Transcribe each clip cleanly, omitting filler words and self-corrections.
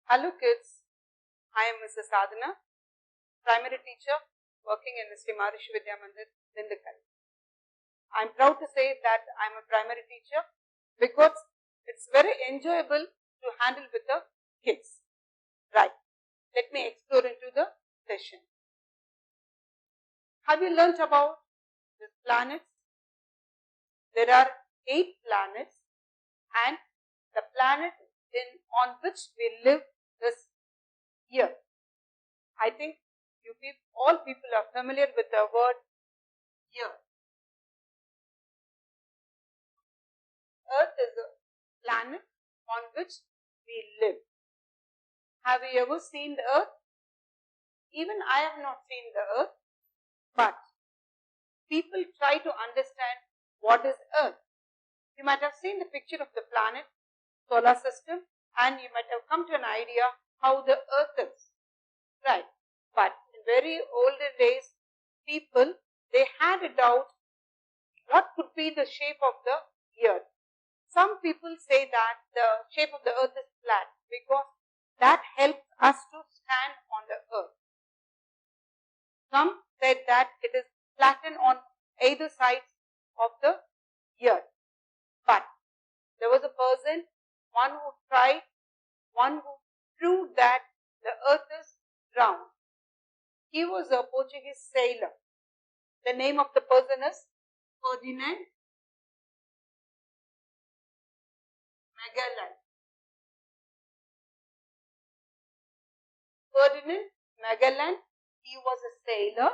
Hello kids, I am Mrs. Sadhana, primary teacher working in the Sri Maharishi Vidya Mandir, Dindigul. I am proud to say that I am a primary teacher because it's very enjoyable to handle with the kids. Right, let me explore into the session. Have you learnt about the planets? There are 8 planets and the planet on which we live is Earth. I think all people are familiar with the word Earth. Earth is a planet on which we live. Have you ever seen the Earth? Even I have not seen the Earth, but people try to understand what is Earth. You might have seen the picture of the planet, solar system, and you might have come to an idea how the Earth is. Right. But in very olden days, people, they had a doubt what could be the shape of the Earth. Some people say that the shape of the Earth is flat because that helps us to stand on the Earth. Some said that it is flattened on either sides of the Earth. But there was a person, one who proved that the Earth is round. He was a Portuguese sailor. The name of the person is Ferdinand Magellan. Ferdinand Magellan, he was a sailor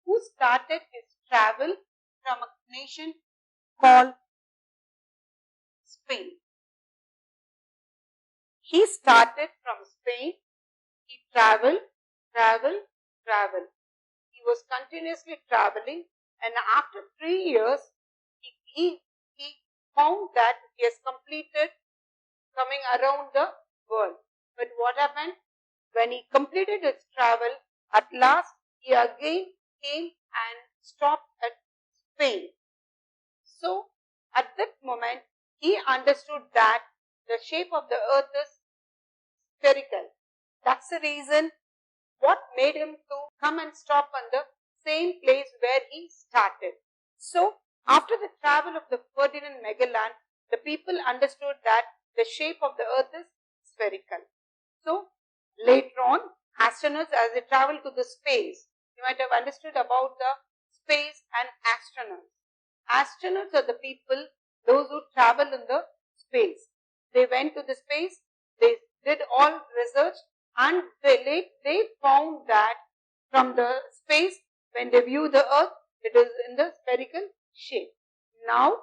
who started his travel from a nation called Spain. He started from Spain. He traveled. He was continuously traveling, and after 3 years, he found that he has completed coming around the world. But what happened? When he completed his travel, at last he again came and stopped at Spain. So, at that moment, he understood that the shape of the Earth is spherical. That's the reason what made him to come and stop on the same place where he started. So, after the travel of the Ferdinand Magellan, the people understood that the shape of the Earth is spherical. So, later on, astronauts, as they travel to the space, you might have understood about the space and astronauts. Astronauts are the people, those who travel in the space. They went to the space, they did all research, and they found that from the space, when they view the Earth, it is in the spherical shape. Now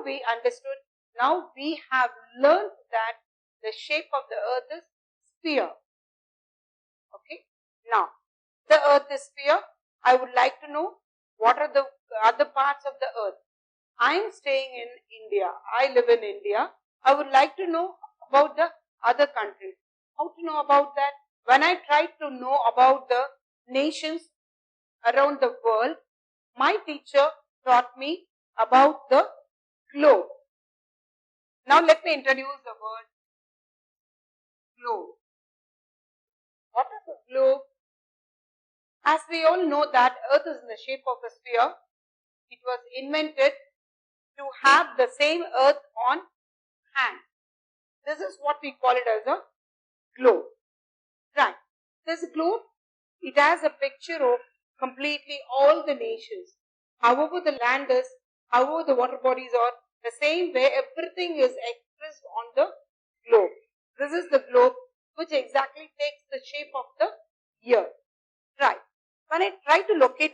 we understood, now we have learned that the shape of the Earth is sphere. Okay. Now, the Earth is sphere. I would like to know what are the other parts of the Earth. I am staying in India. I live in India. I would like to know about the other countries. How to know about that? When I tried to know about the nations around the world, my teacher taught me about the globe. Now let me introduce the word globe. What is a globe? As we all know that Earth is in the shape of a sphere, it was invented to have the same Earth on hand. This is what we call it as a globe. Right. This globe, it has a picture of completely all the nations. However the land is, however the water bodies are, the same way everything is expressed on the globe. This is the globe which exactly takes the shape of the Earth. Right. When I try to locate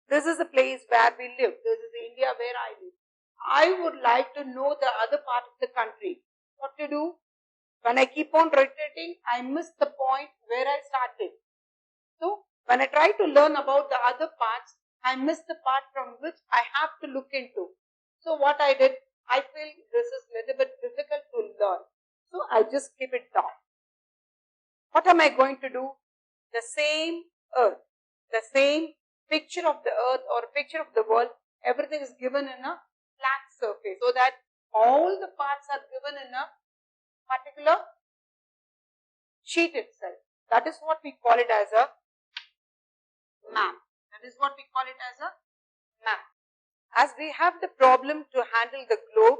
this is the place where we live. This is India where I live. I would like to know the other part of the country. What to do? When I keep on rotating, I miss the point where I started. So, when I try to learn about the other parts, I miss the part from which I have to look into. So, what I did, I feel this is a little bit difficult to learn. So, I just keep it down. What am I going to do? The same Earth, the same picture of the Earth or picture of the world, everything is given in a flat surface so that all the parts are given in a particular sheet itself. That is what we call it as a map. That is what we call it as a map. As we have the problem to handle the globe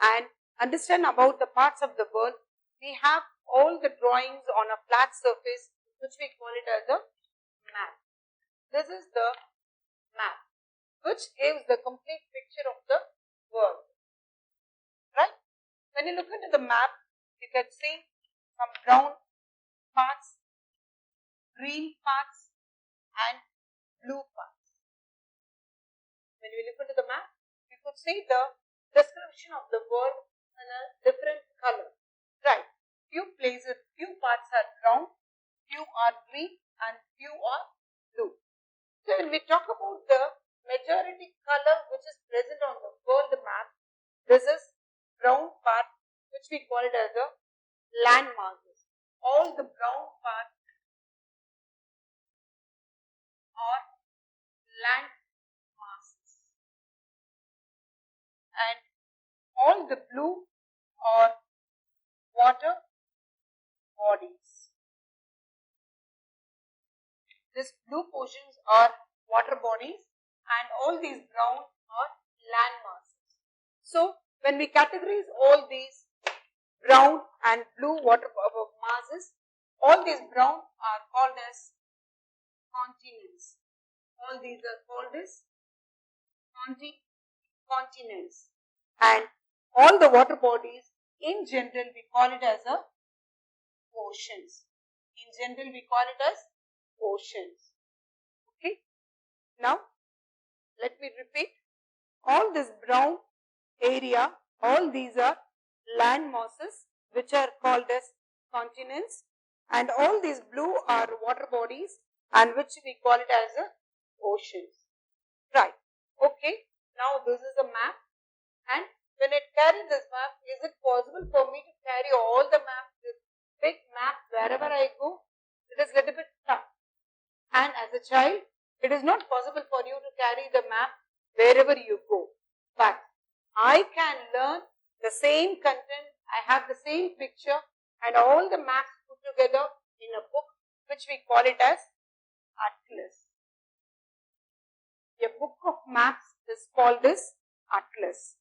and understand about the parts of the world, we have all the drawings on a flat surface, which we call it as a map. This is the map, which gives the complete picture of the world. Right? When you look into the map, you can see some brown parts, green parts and blue parts. When we look into the map, we could see the description of the world in a different color. Right? Few places, few parts are brown, few are green and few are blue. So when we talk about the majority color which is present on the world map, this is brown part, which we call it as a land masses. All the brown parts are land masses, and all the blue are water bodies. These blue portions are water bodies and all these brown are land masses. So when we categorize all these brown and blue water masses, all these brown are called as continents. All these are called as continents, and all the water bodies in general we call it as a oceans. In general we call it as oceans. Okay. Now let me repeat. All this brown area, all these are land masses which are called as continents, and all these blue are water bodies and which we call it as a oceans. Right. Okay. Now this is a map, and when I carry this map, is it possible for me to carry all the maps, this big map wherever I go? It is a little bit tough. And as a child, it is not possible for you to carry the map wherever you go. But I can learn the same content, I have the same picture and all the maps put together in a book, which we call it as atlas. A book of maps is called this atlas.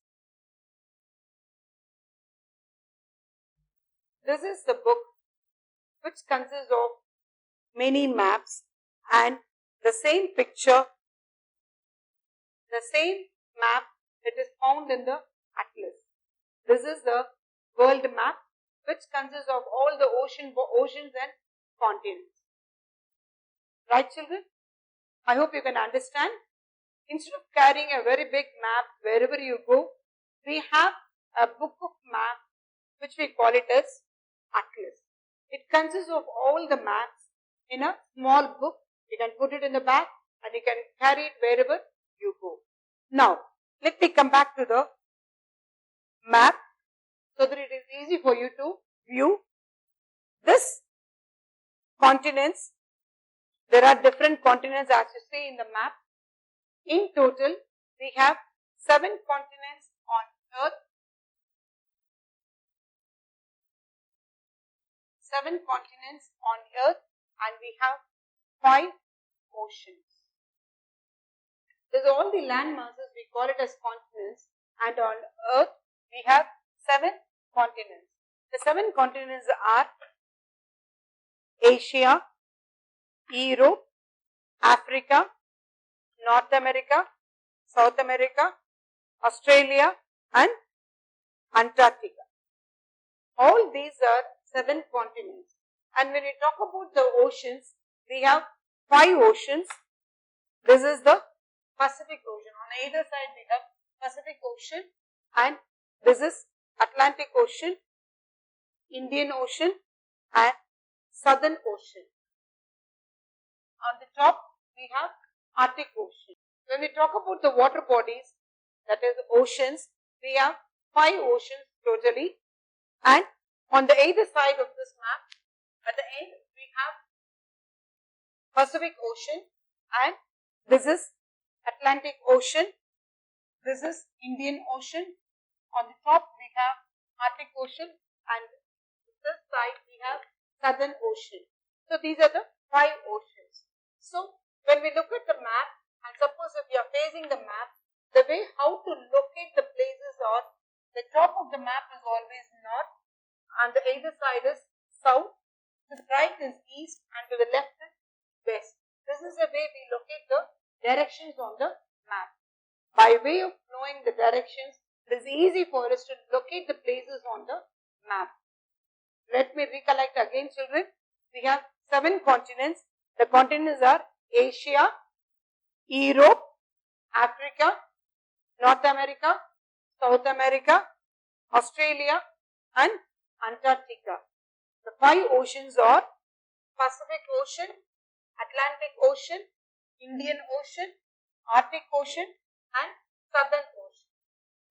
This is the book which consists of many maps and the same picture, the same map that is found in the atlas. This is the world map which consists of all the oceans and continents. Right, children? I hope you can understand. Instead of carrying a very big map wherever you go, we have a book of maps which we call it as atlas. It consists of all the maps in a small book. You can put it in the bag and you can carry it wherever you go. Now, let me come back to the map so that it is easy for you to view this continents. There are different continents as you see in the map. In total, we have 7 continents on earth, 7 continents on earth, and we have 5 oceans. These are all the land masses, we call it as continents, and on earth we have 7 continents. The 7 continents are Asia, Europe, Africa, North America, South America, Australia and Antarctica. All these are 7 continents. And when we talk about the oceans, we have 5 oceans. This is the Pacific Ocean. On either side we have Pacific Ocean, and this is Atlantic Ocean, Indian Ocean and Southern Ocean. On the top we have Arctic Ocean. When we talk about the water bodies, that is oceans, we have 5 oceans totally, and on the either side of this map, at the end we have Pacific Ocean, and this is Atlantic Ocean, this is Indian Ocean, on the top we have Arctic Ocean, and this side we have Southern Ocean. So these are the 5 oceans. So when we look at the map, and suppose if you are facing the map, the way how to locate the places are, the top of the map is always north, and the either side is south, to the right is east, and to the left is west. This is the way we locate the directions on the map. By way of knowing the directions, it is easy for us to locate the places on the map. Let me recollect again, children. We have 7 continents. The continents are Asia, Europe, Africa, North America, South America, Australia, and Antarctica. The 5 oceans are Pacific Ocean, Atlantic Ocean, Indian Ocean, Arctic Ocean, and Southern Ocean.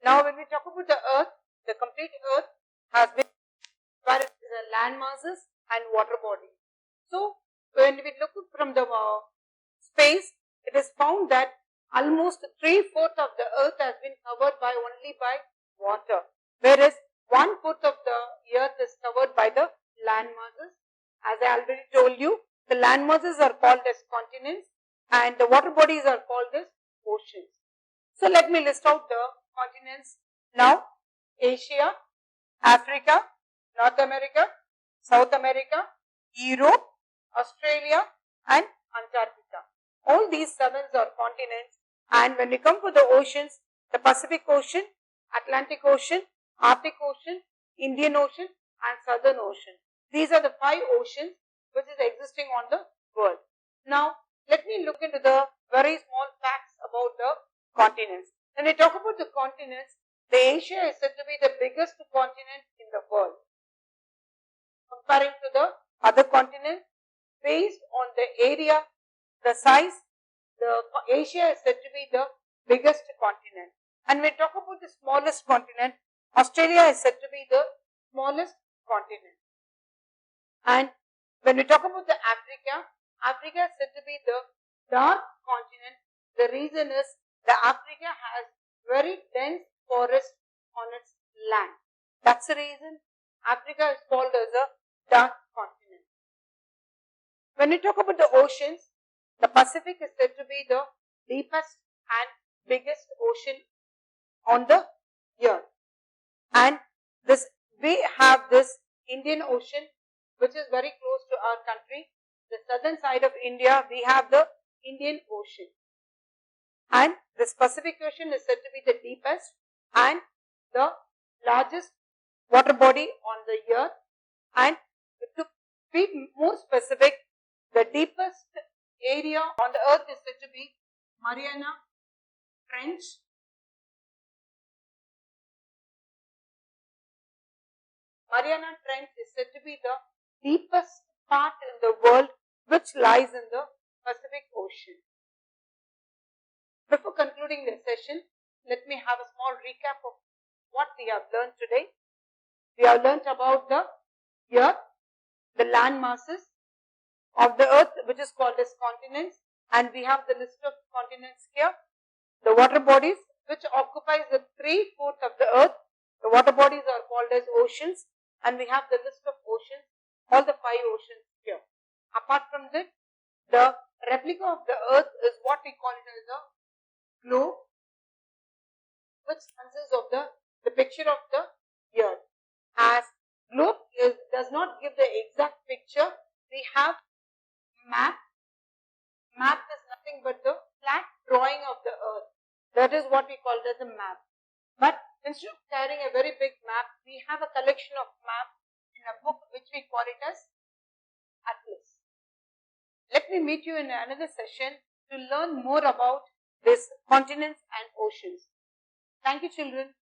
Now when we talk about the earth, the complete earth has been where it is a land masses and water bodies. So when we look from the space, it is found that almost 3/4 of the earth has been covered by only by water, whereas 1/4 of the earth is covered by the land masses. As I already told you, the land masses are called as continents and the water bodies are called as oceans. So let me list out the continents now. Asia, Africa, North America, South America, Europe, Australia, and Antarctica. All these 7 are continents, and when we come to the oceans, the Pacific Ocean, Atlantic Ocean, Arctic Ocean, Indian Ocean, and Southern Ocean. These are the 5 oceans which is existing on the world. Now, let me look into the very small facts about the continents. When we talk about the continents, the Asia is said to be the biggest continent in the world. Comparing to the other continents, based on the area, the size, the Asia is said to be the biggest continent. And when we talk about the smallest continent, Australia is said to be the smallest continent. And when we talk about the Africa, Africa is said to be the dark continent. The reason is that Africa has very dense forest on its land. That's the reason Africa is called as a dark continent. When we talk about the oceans, the Pacific is said to be the deepest and biggest ocean on the earth. And this we have this Indian Ocean, which is very close to our country. The southern side of India, we have the Indian Ocean. And this Pacific Ocean is said to be the deepest and the largest water body on the earth. And to be more specific, the deepest area on the earth is said to be Mariana Trench. Mariana Trench is said to be the deepest part in the world, which lies in the Pacific Ocean. Before concluding the session, let me have a small recap of what we have learned today. We have learned about the earth, the land masses of the earth, which is called as continents, and we have the list of continents here. The water bodies, which occupies the 3/4 of the earth, the water bodies are called as oceans, and we have the list of oceans, all the 5 oceans here. Apart from that, the replica of the earth is what we call it as a globe, which consists of the picture of the earth. As globe does not give the exact picture, we have map. Map is nothing but the flat drawing of the earth. That is what we call it as a map. But instead of carrying a very big map, we have a collection of maps in a book which we call it as Atlas. Let me meet you in another session to learn more about these continents and oceans. Thank you, children.